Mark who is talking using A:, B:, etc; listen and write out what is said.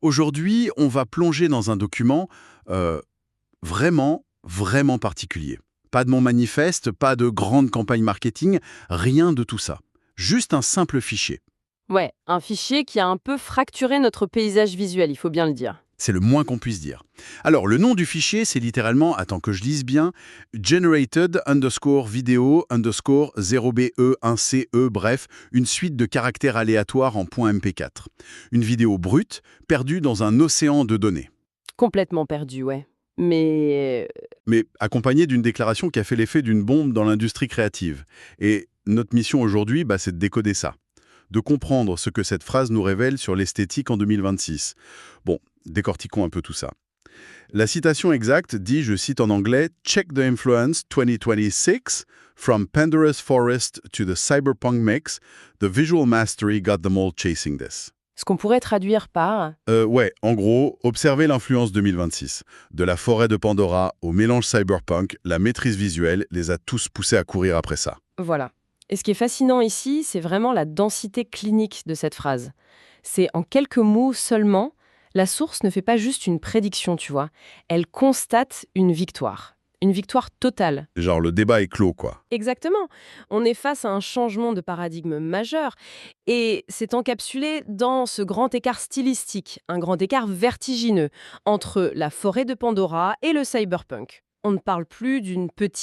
A: Aujourd'hui, on va plonger dans un document euh, vraiment particulier. Pas de mon manifeste, pas de grande campagne marketing, rien de tout ça. Juste un simple fichier.
B: Ouais, un fichier qui a un peu fracturé notre paysage visuel, il faut bien le dire.
A: C'est le moins qu'on puisse dire. Alors, le nom du fichier, c'est littéralement, attends que je lise bien, generated underscore video underscore 0BE1CE, bref, une suite de caractères aléatoires en .mp4. Une vidéo brute, perdue dans un océan de données.
B: Complètement perdu, ouais. Mais
A: Mais accompagnée d'une déclaration qui a fait l'effet d'une bombe dans l'industrie créative. Et notre mission aujourd'hui, c'est de décoder ça. De comprendre ce que cette phrase nous révèle sur l'esthétique en 2026. Bon, décortiquons un peu tout ça. La citation exacte dit, je cite en anglais, Check the influence 2026, from Pandora's Forest to the cyberpunk mix, the visual mastery got them all chasing this.
B: ce qu'on pourrait traduire par...
A: Ouais, en gros, observez l'influence 2026. De la forêt de Pandora au mélange cyberpunk, la maîtrise visuelle les a tous poussés à courir après ça.
B: Voilà. Et ce qui est fascinant ici, c'est vraiment la densité clinique de cette phrase. C'est en quelques mots seulement, la source ne fait pas juste une prédiction, tu vois. Elle constate une victoire. Une victoire totale.
A: Genre, le débat est clos, quoi.
B: Exactement. On est face à un changement de paradigme majeur et c'est encapsulé dans ce grand écart stylistique, un grand écart vertigineux entre la forêt de Pandora et le cyberpunk. On ne parle plus d'une petite